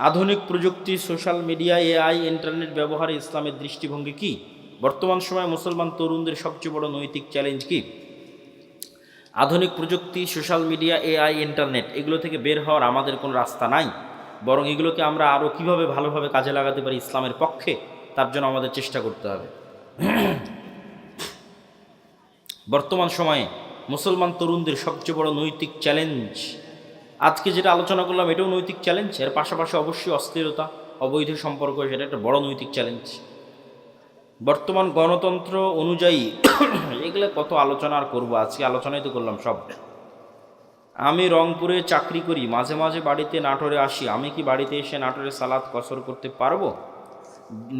আধুনিক প্রযুক্তি, social media, AI, internet ব্যবহারে ইসলামের দৃষ্টিভঙ্গি কি? বর্তমান সময়ে মুসলমান তরুণদের সবচেয়ে বড় নৈতিক চ্যালেঞ্জ কি? আধুনিক প্রযুক্তি, সোশ্যাল মিডিয়া, এআই, ইন্টারনেট এগুলো থেকে বের হওয়ার আমাদের কোনো রাস্তা নাই, বরং এগুলোকে আমরা আরও কীভাবে ভালোভাবে কাজে লাগাতে পারি ইসলামের পক্ষে, তার জন্য আমাদের চেষ্টা করতে হবে। বর্তমান সময়ে মুসলমান তরুণদের সবচেয়ে বড় নৈতিক চ্যালেঞ্জ, আজকে যেটা আলোচনা করলাম এটাও নৈতিক চ্যালেঞ্জ, এর পাশাপাশি অবশ্যই অস্থিরতা, অবৈধ সম্পর্ক, সেটা একটা বড় নৈতিক চ্যালেঞ্জ। বর্তমান গণতন্ত্র অনুযায়ী এগুলো কত আলোচনা আর করবো, আজকে আলোচনাই তো করলাম সব। আমি রংপুরে চাকরি করি, মাঝে মাঝে বাড়িতে নাটোরে আসি, আমি কি বাড়িতে এসে নাটোরে সালাত কসর করতে পারবো?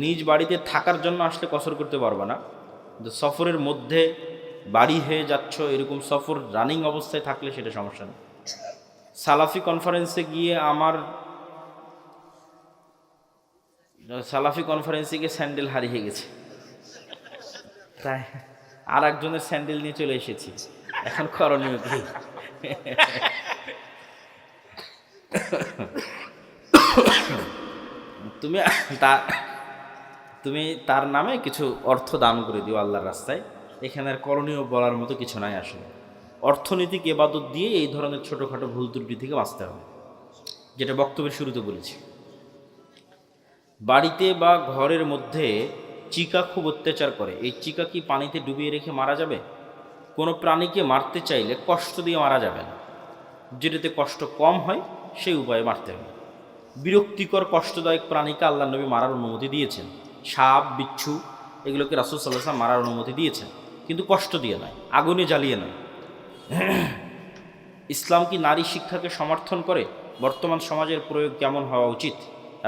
নিজ বাড়িতে থাকার জন্য আসলে কসর করতে পারবো না, কিন্তু সফরের মধ্যে বাড়ি হয়ে যাচ্ছ, এরকম সফর রানিং অবস্থায় থাকলে সেটা সমস্যা নেই। সালাফি কনফারেন্সে গিয়ে স্যান্ডেল হারিয়ে গেছে, তাই আর একজনের স্যান্ডেল নিয়ে চলে এসেছি, এখন করণীয় কি? তুমি তার নামে কিছু অর্থ দান করে দিও আল্লাহর রাস্তায়, এখানে আর করণীয় বলার মতো কিছু নাই। আসলে অর্থনৈতিক ইবাদত দিয়ে এই ধরনের ছোটোখাটো ভুল ত্রুটি থেকে বাঁচতে হবে, যেটা বক্তব্যের শুরুতে বলেছি। বাড়িতে বা ঘরের মধ্যে চিকা খুব অত্যাচার করে, এই চিকা কি পানিতে ডুবিয়ে রেখে মারা যাবে? কোনো প্রাণীকে মারতে চাইলে কষ্ট দিয়ে মারা যাবে না, যেটাতে কষ্ট কম হয় সেই উপায়ে মারতে হবে। বিরক্তিকর কষ্টদায়ক প্রাণীকে আল্লাহ নবী মারার অনুমতি দিয়েছেন, সাপ, বিচ্ছু এগুলোকে রাসূল সাল্লাল্লাহু আলাইহি ওয়াসাল্লাম মারার অনুমতি দিয়েছেন, কিন্তু কষ্ট দিয়ে নয়, আগুনে জ্বালিয়ে নয়। ইসলাম কি নারী শিক্ষাকে সমর্থন করে? বর্তমান সমাজের প্রয়োগ কেমন হওয়া উচিত?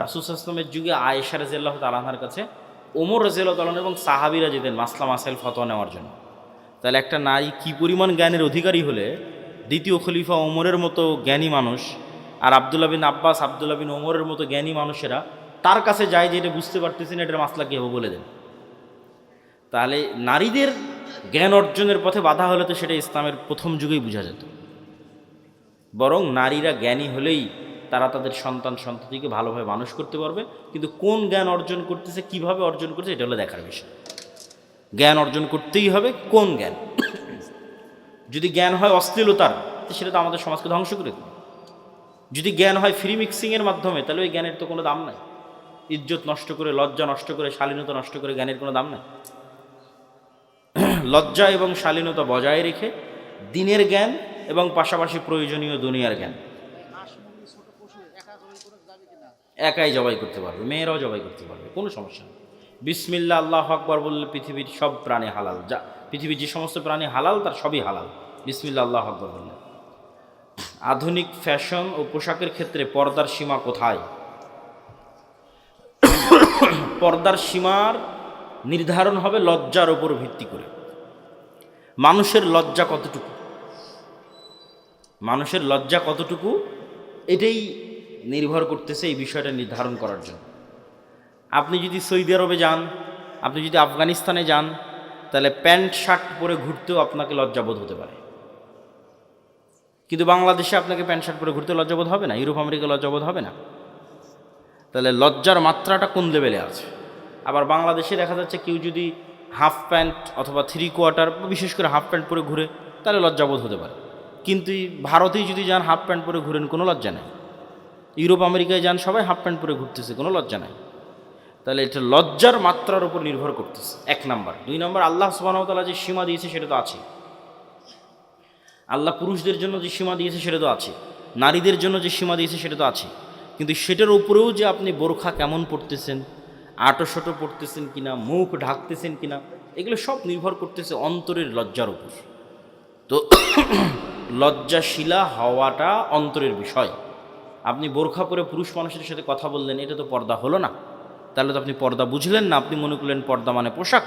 রাসূল সাল্লাল্লাহু আলাইহি ওয়াসাল্লামের যুগে আয়েশা রাদিয়াল্লাহু তাআলা আনহার কাছে ওমর রাদিয়াল্লাহু তাআলা এবং সাহাবীরা যেতেন মাসলা মাসাইল ফতোয়া নেওয়ার জন্য। তাহলে একটা নারী কী পরিমাণ জ্ঞানের অধিকারী হলে দ্বিতীয় খলিফা ওমরের মতো জ্ঞানী মানুষ আর আব্দুল্লাহ বিন আব্বাস, আব্দুল্লাহ বিন ওমরের মতো জ্ঞানী মানুষেরা তার কাছে যায় যে এটা বুঝতে পারতেছেন এটার মাসলা কী হবে বলে দেন। তাহলে নারীদের জ্ঞান অর্জনের পথে বাধা হলে তো সেটা ইসলামের প্রথম যুগেই বোঝা যেত। বরং নারীরা জ্ঞানী হলেই তারা তাদের সন্তান সন্ততিকে ভালোভাবে মানুষ করতে পারবে, কিন্তু কোন জ্ঞান অর্জন করতেছে, কিভাবে অর্জন করছে, এটা হলো দেখার বিষয়। জ্ঞান অর্জন করতেই হবে, কোন জ্ঞান? যদি জ্ঞান হয় অশ্লীলতার, সেটা তো আমাদের সমাজকে ধ্বংস করে দেবে। যদি জ্ঞান হয় ফ্রি মিক্সিংয়ের মাধ্যমে, তাহলে ওই জ্ঞানের তো কোনো দাম নাই। ইজ্জত নষ্ট করে, লজ্জা নষ্ট করে, শালীনতা নষ্ট করে জ্ঞানের কোনো দাম নাই। লজ্জা এবং শালীনতা বজায় রেখে দিনের জ্ঞান এবং পাশাপাশি প্রয়োজনীয় দুনিয়ার জ্ঞান। একাই জবাই করতে পারবে, মেয়েরাও জবাই করতে পারবে, কোনো সমস্যা নেই। বিসমিল্লাহ আল্লাহু আকবার বললে পৃথিবীর সব প্রাণী হালাল, যা পৃথিবীর যে সমস্ত প্রাণী হালাল তার সবই হালাল বিসমিল্লাহ আল্লাহু আকবার বললে। আধুনিক ফ্যাশন ও পোশাকের ক্ষেত্রে পর্দার সীমা কোথায়? পর্দার সীমার নির্ধারণ হবে লজ্জার উপর ভিত্তি করে। মানুষের লজ্জা কতটুকু, মানুষের লজ্জা কতটুকু, এটাই নির্ভর করতেছে এই বিষয়টা নির্ধারণ করার জন্য। আপনি যদি সৌদি আরবে যান, আপনি যদি আফগানিস্তানে যান, তাহলে প্যান্ট শার্ট পরে ঘুরতেও আপনাকে লজ্জাবোধ হতে পারে, কিন্তু বাংলাদেশে আপনাকে প্যান্ট শার্ট পরে ঘুরতে লজ্জাবোধ হবে না, ইউরোপ আমেরিকা লজ্জাবোধ হবে না। তাহলে লজ্জার মাত্রাটা কোন লেভেলে আছে? আবার বাংলাদেশে দেখা যাচ্ছে কেউ যদি হাফ প্যান্ট অথবা 3/4, বিশেষ করে হাফ প্যান্ট পরে ঘুরে, তাহলে লজ্জাবোধ হতে পারে। কিন্তু ভারতেই যদি যান হাফ প্যান্ট পরে ঘুরেন, কোনো লজ্জা নেই। ইউরোপ আমেরিকায় যান, সবাই হাফ প্যান্ট পরে ঘুরতেছে, কোনো লজ্জা নাই। তাহলে এটা লজ্জার মাত্রার উপর নির্ভর করতেছে, এক নাম্বার। দুই নাম্বার, আল্লাহ সুবহানাহু ওয়া তাআলা যে সীমা দিয়েছে সেটা তো আছে। আল্লাহ পুরুষদের জন্য যে সীমা দিয়েছে সেটা তো আছে, নারীদের জন্য যে সীমা দিয়েছে সেটা তো আছে। কিন্তু সেটার উপরেও যে আপনি বোরখা কেমন পড়তেছেন, আটোশটো পড়তেছেন কিনা, মুখ ঢাকতেছেন কিনা, এগুলো সব নির্ভর করতেছে অন্তরের লজ্জার উপর। তো লজ্জাশীলা হওয়াটা অন্তরের বিষয়। আপনি বোরখা পরে পুরুষ মানুষের সাথে কথা বললেন, এটা তো পর্দা হলো না। তাহলে তো আপনি পর্দা বুঝলেন না, আপনি মনে করলেন পর্দা মানে পোশাক।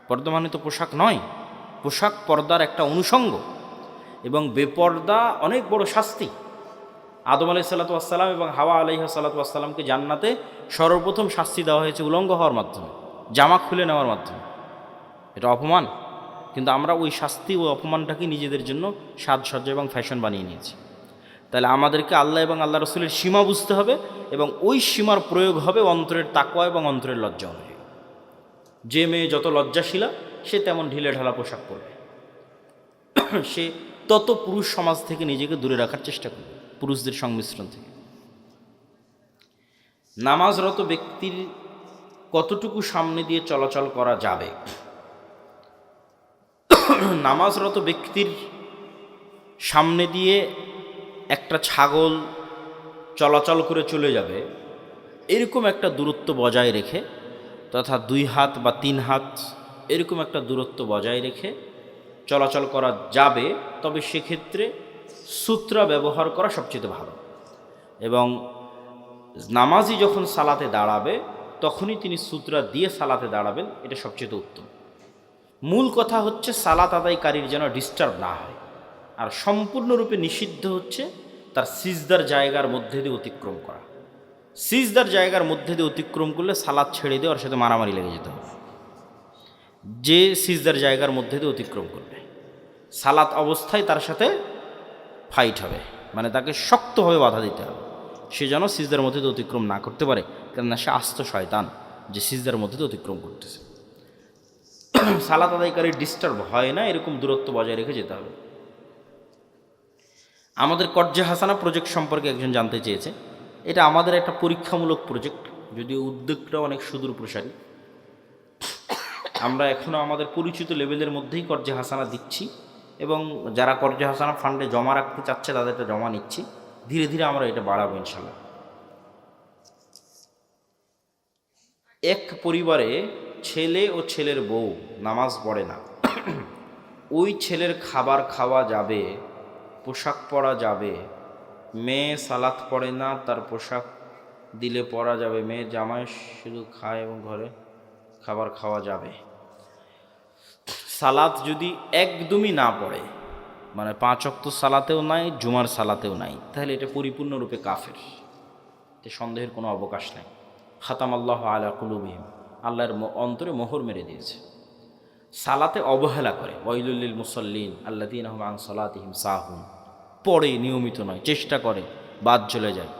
পর্দা মানে তো পোশাক নয়, পোশাক পর্দার একটা অনুষঙ্গ, এবং বেপর্দা অনেক বড় শাস্তি। আদম আলাইহিস সালাতু ওয়াস সালাম এবং হাওয়া আলাইহিস সালাতু ওয়াস সালামকে জান্নাতে সর্বপ্রথম শাস্তি দেওয়া হয়েছে উলঙ্গ হওয়ার মাধ্যমে, জামা খুলে নেওয়ার মাধ্যমে। এটা অপমান, কিন্তু আমরা ওই শাস্তি ও অপমানটাকে নিজেদের জন্য সাজসজ্জা এবং ফ্যাশন বানিয়ে নিয়েছি। তাহলে আমাদেরকে আল্লাহ এবং আল্লাহ রসুলের সীমা বুঝতে হবে এবং ওই সীমার প্রয়োগ হবে অন্তরের তাকওয়া এবং অন্তরের লজ্জা অনুযায়ী। যে মেয়ে যত লজ্জাশীলা সে তেমন ঢিলে ঢালা পোশাক পরবে, সে তত পুরুষ সমাজ থেকে নিজেকে দূরে রাখার চেষ্টা করবে, পুরুষদের সংমিশ্রণ থেকে। নামাজরত ব্যক্তির কতটুকু সামনে দিয়ে চলাচল করা যাবে? নামাজরত ব্যক্তির সামনে দিয়ে একটা ছাগল চলাচল করে চলে যাবে এরকম একটা দূরত্ব বজায় রেখে, তথা 2 হাত বা 3 হাত এরকম একটা দূরত্ব বজায় রেখে চলাচল করা যাবে। তবে সেক্ষেত্রে সূত্রা ব্যবহার করা সবচেয়ে ভালো, এবং নামাজি যখন সালাতে দাঁড়াবে তখনই তিনি সূত্রা দিয়ে সালাতে দাঁড়াবেন, এটা সবচেয়ে উত্তম। মূল কথা হচ্ছে সালাত আদায়কারীর যেন ডিস্টার্ব না হয়। আর সম্পূর্ণরূপে নিষিদ্ধ হচ্ছে তার সিজদার জায়গার মধ্যে দিয়ে অতিক্রম করা। সিজদার জায়গার মধ্যে দিয়ে অতিক্রম করলে সালাত ছেড়ে দিয়ে ওর সাথে মারামারি লেগে যেতে হবে। যে সিজদার জায়গার মধ্যে দিয়ে অতিক্রম করবে সালাত অবস্থায় তার সাথে ফাইট হবে, মানে তাকে শক্তভাবে বাধা দিতে হবে, সে যেন সিজদার মধ্যে দিয়ে অতিক্রম না করতে পারে, কেননা সে আস্ত শয়তান যে সিজদার মধ্যে দিয়ে অতিক্রম করতেছে। সালাত আদায়কারী ডিস্টার্ব হয় না এরকম দূরত্ব বজায় রেখে যেতে হবে। আমাদের কর্জে হাসানা প্রজেক্ট সম্পর্কে একজন জানতে চেয়েছে। এটা আমাদের একটা পরীক্ষামূলক প্রজেক্ট, যদিও উদ্যোগটা অনেক সুদূর প্রসারী। আমরা এখনও আমাদের পরিচিত লেভেলের মধ্যেই কর্জে হাসানা দিচ্ছি, এবং যারা কর্জে হাসানা ফান্ডে জমা রাখতে চাচ্ছে তাদেরটা জমা নিচ্ছি। ধীরে ধীরে আমরা এটা বাড়াবো ইনশাল্লাহ। এক পরিবারে ছেলে ও ছেলের বউ নামাজ পড়ে না, ওই ছেলের খাবার খাওয়া যাবে, পোশাক পরা যাবে। মেয়ে সালাত পড়ে না, তার পোশাক দিলে পরা যাবে। মেয়ে জামাই শুধু খায় এবং ঘরে খাবার খাওয়া যাবে। সালাত যদি একদমই না পড়ে, মানে 5 ওয়াক্ত সালাতেও নাই, জুমার সালাতেও নাই, তাহলে এটা পরিপূর্ণরূপে কাফের, এতে সন্দেহের কোনো অবকাশ নাই। খাতাম আল্লাহ আলা কুলুবিহিম, আল্লাহর অন্তরে মোহর মেরে দিয়েছে। সালাতে অবহেলা করে, ওয়াইলুল লিল মুসাল্লিন আল্লাযীনা হুম আন সালাতিহিম সাহুন, পড়ে নিয়মিত নয়, চেষ্টা করে, বাদ চলে যায়,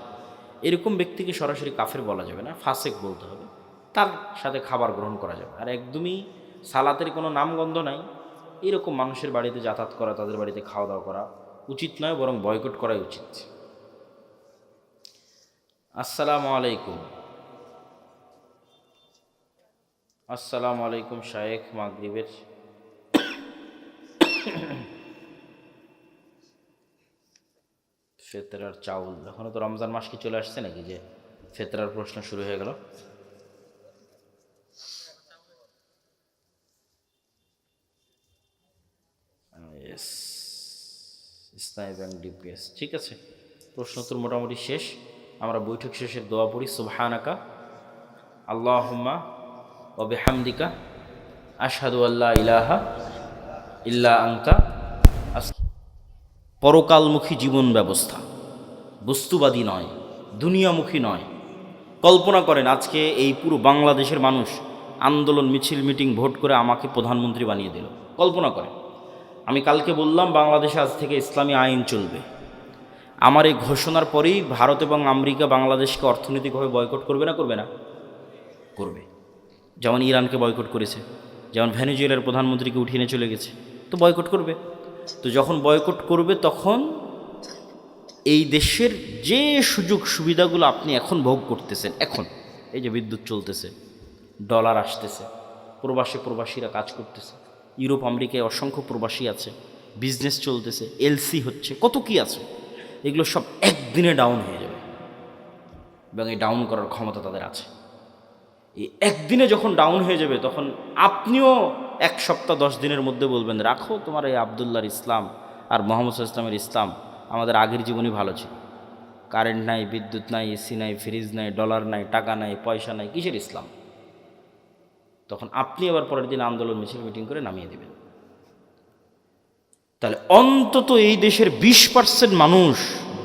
এরকম ব্যক্তিকে সরাসরি কাফের বলা যাবে না, ফাসেক বলতে হবে। তার সাথে খাবার গ্রহণ করা যাবে। আর একদমই সালাতের কোনো নামগন্ধ নাই এরকম মানুষের বাড়িতে যাতায়াত করা, তাদের বাড়িতে খাওয়া দাওয়া করা উচিত নয়, বরং বয়কট করাই উচিত। আসসালামু আলাইকুম। আসসালামু আলাইকুম শায়েখ। মাগরিবের ফেতরার চাউল, এখনো তো রমজান মাস কি চলে আসছে নাকি যে ফেতরার প্রশ্ন শুরু হয়ে গেল? ইসলামী ব্যাংক ডিপিএস, ঠিক আছে। প্রশ্ন তো মোটামুটি শেষ। আমরা বৈঠক শেষের দোয়া পড়ি, সুবহানাকা আল্লাহুম্মা ওয়া বিহামদিকা আশহাদু আল্লা ইলাহা ইল্লা আনতা। পরকালমুখী জীবন ব্যবস্থা, বস্তুবাদী নয়, দুনিয়ামুখী নয়। কল্পনা করেন আজকে এই পুরো বাংলাদেশের মানুষ আন্দোলন, মিছিল, মিটিং, ভোট করে আমাকে প্রধানমন্ত্রী বানিয়ে দিল। কল্পনা করেন, আমি কালকে বললাম বাংলাদেশে আজ থেকে ইসলামী আইন চলবে। আমার এই ঘোষণার পরেই ভারত এবং আমেরিকা বাংলাদেশকে অর্থনৈতিকভাবে বয়কট করবে না? করবে না? করবে। যেমন ইরানকে বয়কট করেছে, যেমন ভেনেজুয়েলার প্রধানমন্ত্রীকে উঠিয়ে নিয়ে চলে গেছে, তো বয়কট করবে। তো যখন বয়কট করবে তখন এই দেশের যে সুযোগ সুবিধাগুলো আপনি এখন ভোগ করতেছেন, এখন এই যে বিদ্যুৎ চলতেছে, ডলার আসতেছে, প্রবাসীরা কাজ করতেছে, ইউরোপ আমেরিকায় অসংখ্য প্রবাসী আছে, বিজনেস চলতেছে, এলসি হচ্ছে, কত কি আছে, এগুলো সব একদিনে ডাউন হয়ে যাবে, এবং এই ডাউন করার ক্ষমতা তাদের আছে। এই একদিনে যখন ডাউন হয়ে যাবে তখন আপনিও 1 সপ্তাহ 10 দিনের মধ্যে বলবেন, রাখো তোমার এই আবদুল্লাহর ইসলাম আর মোহাম্মদ ইসলামের ইসলাম, আমাদের আগের জীবনই ভালো ছিল। কারেন্ট নাই, বিদ্যুৎ নাই, এসি নাই, ফ্রিজ নাই, ডলার নাই, টাকা নাই, পয়সা নাই, কিসের ইসলাম? তখন আপনি আবার পরের দিন আন্দোলন, মিছিল, মিটিং করে নামিয়ে দেবেন। তাহলে অন্তত এই দেশের 20% মানুষ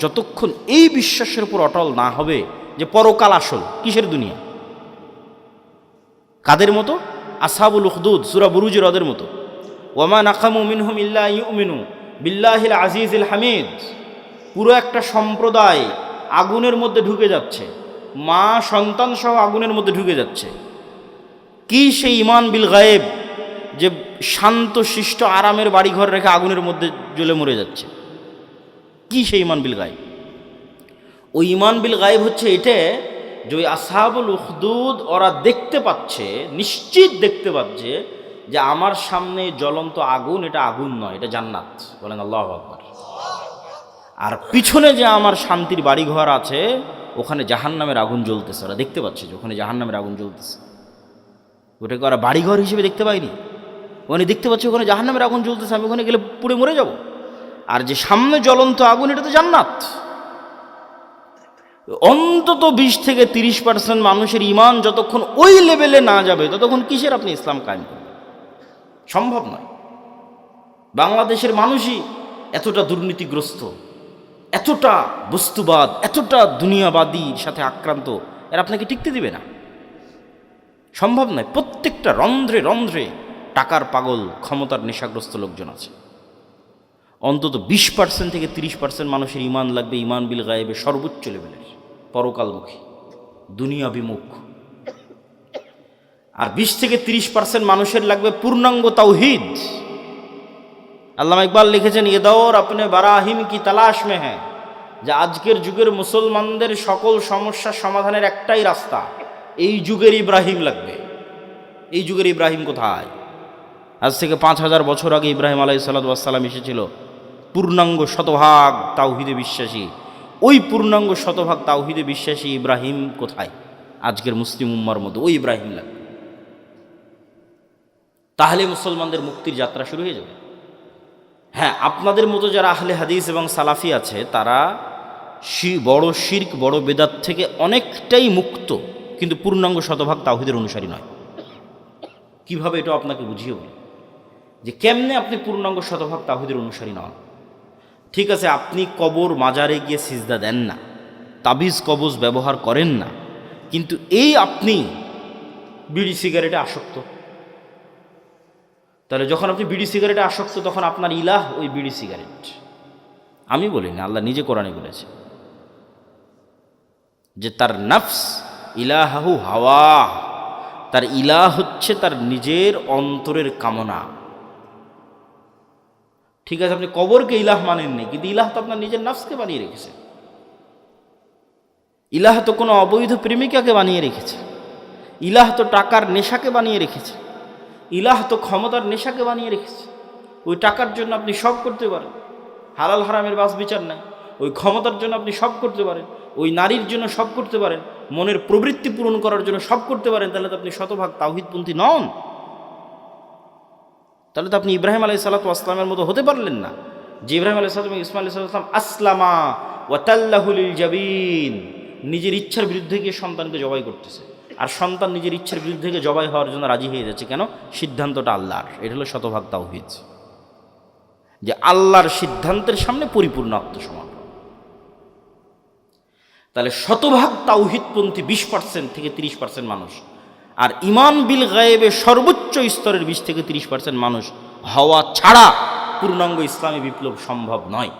যতক্ষণ এই বিশ্বাসের উপর অটল না হবে যে পরকাল আসল, কিসের দুনিয়া, কাদের মতো? আসহাবুল উখদুদ, সূরা বুরুজের ওদের মতো। ওয়ামা নাকামু মিনহুম ইল্লা ইউমিনু বিল্লাহিল আজিজিল হামিদ, পুরো একটা সম্প্রদায় আগুনের মধ্যে ঢুকে যাচ্ছে, মা সন্তান সহ আগুনের মধ্যে ঢুকে যাচ্ছে। কি সেই ইমান বিল গায়েব যে শান্ত শিষ্ট আরামের বাড়িঘর রেখে আগুনের মধ্যে জ্বলে মরে যাচ্ছে? কি সেই ইমান বিল গায়েব? ওই ইমান বিল গায়েব হচ্ছে এটা যে ওই আসহাবুল উখদুদ ওরা দেখতে পাচ্ছে, নিশ্চিত দেখতে পাচ্ছে যে আমার সামনে জ্বলন্ত আগুন, এটা আগুন নয়, এটা জান্নাত। বলেন আল্লাহু আকবার। আর পিছনে যে আমার শান্তির বাড়িঘর আছে ওখানে জাহান্নামের আগুন জ্বলতেছে। ওরা দেখতে পাচ্ছে যে ওখানে জাহান্নামের আগুন জ্বলতেছে। ওটাকে ওরা বাড়িঘর হিসেবে দেখতে পায়নি, ওখানে দেখতে পাচ্ছে ওখানে জাহান্নামের আগুন জ্বলতেছে, আমি ওখানে গেলে পুড়ে মরে যাব। আর যে সামনে জ্বলন্ত আগুন, এটা তো জান্নাত। অন্তত 20-30% মানুষের ইমান যতক্ষণ ওই লেভেলে না যাবে ততক্ষণ কিসের আপনি ইসলাম কায়েম করবেন? সম্ভব নয়। বাংলাদেশের মানুষই এতটা দুর্নীতিগ্রস্ত, এতটা বস্তুবাদ, এতটা দুনিয়াবাদীর সাথে আক্রান্ত, এর আপনাকে টিকতে দিবে না, সম্ভব নয়। প্রত্যেকটা রন্ধ্রে রন্ধ্রে টাকার পাগল, ক্ষমতার নেশাগ্রস্ত লোকজন আছে। অন্তত 20% থেকে 30% মানুষের ইমান লাগবে ইমান বিল গায়েবে সর্বোচ্চ লেভেলের, পরকালমুখী, দুনিয়া বিমুখ। আর 20-30% মানুষের লাগবে পূর্ণাঙ্গ তাওহীদ। আল্লামা ইকবাল লিখেছেন, এ দৌর আপনি বারাহিম কি তালাশ মে হ্যাঁ, যে আজকের যুগের মুসলমানদের সকল সমস্যার সমাধানের একটাই রাস্তা, এই যুগের ইব্রাহিম লাগবে। এই যুগের ইব্রাহিম কোথায়? আজ থেকে 5000 বছর আগে ইব্রাহিম আলাইহিস সালাম এসেছিল, পূর্ণাঙ্গ শতভাগ তাওহীদে বিশ্বাসী। ওই পূর্ণাঙ্গ শতভাগ তাওহীদে বিশ্বাসী ইব্রাহিম কোথায়? আজকের মুসলিম উম্মার মধ্যে ওই ইব্রাহিম লাগবে। তাহলে মুসলমানদের মুক্তির যাত্রা শুরু হয়ে যাবে। হ্যাঁ, আপনাদের মতো যারা আহলে হাদিস এবং সালাফি আছে তারা বড় শিরক, বড় বেদাত থেকে অনেকটাই মুক্ত, কিন্তু পূর্ণাঙ্গ শতভাগ তাওহীদের অনুসারী নয়। কিভাবে? এটা আপনাকে বুঝিয়ে বলি যে কেমনে আপনি পূর্ণাঙ্গ শতভাগ তাওহীদের অনুসারী নন। ঠিক আছে, আপনি কবর মাজারে গিয়ে সিজদা দেন না, তাবিজ কবজ ব্যবহার করেন না, কিন্তু এই আপনি বিড়ি সিগারেটে আসক্ত। তাহলে যখন আপনি বিড়ি সিগারেটে আসক্ত তখন আপনার ইলাহ ওই বিড়ি সিগারেট। আমি বলিনি, আল্লাহ নিজে কোরআনে বলেছে যে তার নফস ইলাহু হাওয়া, তার ইলাহ হচ্ছে তার নিজের অন্তরের কামনা। ঠিক আছে, আপনি কবরকে ইলাহ মানেননি, কিন্তু ইলাহ তো আপনার নিজের নফসকে বানিয়ে রেখেছে। ইলাহ তো কোনো অবৈধ প্রেমিকাকে বানিয়ে রেখেছে, ইলাহ তো টাকার নেশাকে বানিয়ে রেখেছে, ইলাহ তো ক্ষমতার নেশাকে বানিয়ে রেখেছে। ওই টাকার জন্য আপনি সব করতে পারেন, হালাল হারামের বাস বিচার নাই। ওই ক্ষমতার জন্য আপনি সব করতে পারেন, ওই নারীর জন্য সব করতে পারেন, মনের প্রবৃত্তি পূরণ করার জন্য সব করতে পারেন। তাহলে তো আপনি শতভাগ তাওহীদপন্থী নন। তাহলে তো আপনি ইব্রাহিম আলাইহিস সালামের মতো হতে পারলেন না, যে ইব্রাহিম আলাইহিস সালাম, ইসমাঈল আলাইহিস সালাম আসলামা ওয়া তাল্লাহু লিল জাবিন, নিজের ইচ্ছার বিরুদ্ধে গিয়ে সন্তানকে জবাই করতেছে, আর সন্তান নিজের ইচ্ছার বিরুদ্ধে গিয়ে জবাই হওয়ার জন্য রাজি হয়ে যাচ্ছে। কেন? সিদ্ধান্তটা আল্লাহর। এটা হলো শতভাগ তাওহীদ, যে আল্লাহর সিদ্ধান্তের সামনে পরিপূর্ণ আত্মসমর্পণ। তাহলে শতভাগ তাওহীদপন্থী 20% থেকে 30% মানুষ, আর ইমান বিল গায়েবে সর্বোচ্চ স্তরের 20-30% মানুষ হওয়া ছাড়া পূর্ণাঙ্গ ইসলামী বিপ্লব সম্ভব নয়।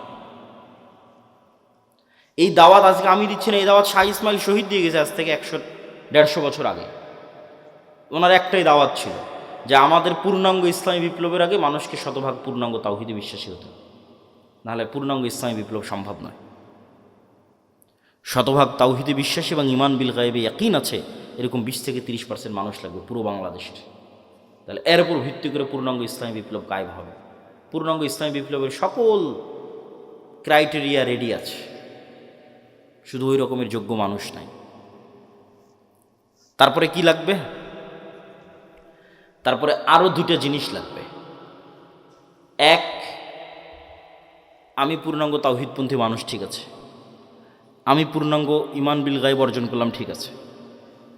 এই দাওয়াত আজকে আমি দিচ্ছি না, এই দাওয়াত শাহ ইসমাইল শহীদ দিয়ে গেছে আজ থেকে 100-150 বছর আগে। ওনার একটাই দাওয়াত ছিল যে আমাদের পূর্ণাঙ্গ ইসলামী বিপ্লবের আগে মানুষকে শতভাগ পূর্ণাঙ্গ তাওহীদে বিশ্বাসী হতে, নাহলে পূর্ণাঙ্গ ইসলামী বিপ্লব সম্ভব নয়। শতভাগ তাওহীদে বিশ্বাসী এবং ইমান বিল গায়েবে ইয়াকিন আছে এরকম 20-30% মানুষ লাগবে পুরো বাংলাদেশের। তাহলে এর উপর ভিত্তি করে পূর্ণাঙ্গ ইসলামী বিপ্লব কায়েম হবে। পূর্ণাঙ্গ ইসলামী বিপ্লবের সকল ক্রাইটেরিয়া রেডি আছে, শুধু ওই রকমের যোগ্য মানুষ নাই। তারপরে কি লাগবে? তারপরে আরো 2টা জিনিস লাগবে। এক, আমি পূর্ণাঙ্গ তাওহীদপন্থী মানুষ, ঠিক আছে, আমি পূর্ণাঙ্গ ইমান বিল গায়ব অর্জন করলাম, ঠিক আছে,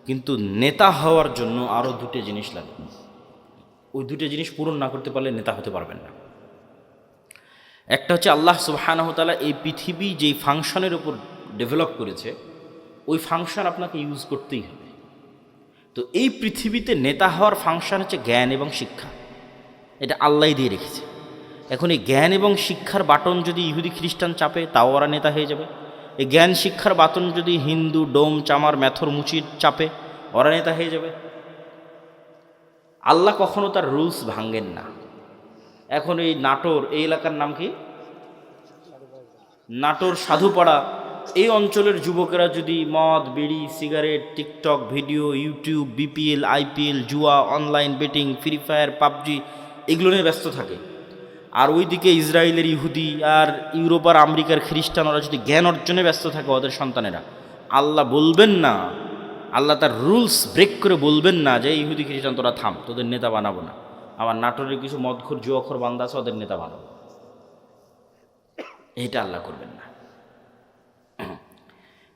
কিন্তু নেতা হওয়ার জন্য আরও 2টা জিনিস লাগবে। ওই 2টা জিনিস পূরণ না করতে পারলে নেতা হতে পারবেন না। একটা হচ্ছে আল্লাহ সুবহানাহু ওয়া তাআলা এই পৃথিবী যেই ফাংশনের উপর ডেভেলপ করেছে ওই ফাংশন আপনাকে ইউজ করতেই হবে। তো এই পৃথিবীতে নেতা হওয়ার ফাংশন হচ্ছে জ্ঞান এবং শিক্ষা, এটা আল্লাহই দিয়ে রেখেছে। এখন এই জ্ঞান এবং শিক্ষার বাটন যদি ইহুদি খ্রিস্টান চাপে, তাও ওরা নেতা হয়ে যাবে। এই জ্ঞান শিক্ষার বাটন যদি হিন্দু, ডোম, চামার, ম্যাথর, মুচির চাপে, ওরা নেতা হয়ে যাবে। আল্লাহ কখনো তার রুলস ভাঙ্গেন না। এখন এই নাটোর, এই এলাকার নাম কি, নাটোর সাধুপাড়া, এই অঞ্চলের যুবকেরা যদি মদ, বিড়ি, cigarette, TikTok video, YouTube, BPL, IPL, জুয়া, online betting, Free Fire, PUBG এগুলো নিয়ে ব্যস্ত থাকে, আর ওইদিকে ইসরায়েলের ইহুদি আর ইউরোপ আর আমেরিকার খ্রিস্টান ওরা যদি জ্ঞান অর্জনে ব্যস্ত থাকে ওদের সন্তানেরা, আল্লাহ বলবেন না, আল্লাহ তার রুলস ব্রেক করে বলবেন না যে ইহুদি খ্রিস্টান তোরা থাম, তোদের নেতা বানাবো না, আমার নাটোরের কিছু মদখোর জুয়াখোর বান্দা আছে ওদের নেতা বানাবো। এইটা আল্লাহ করবেন না।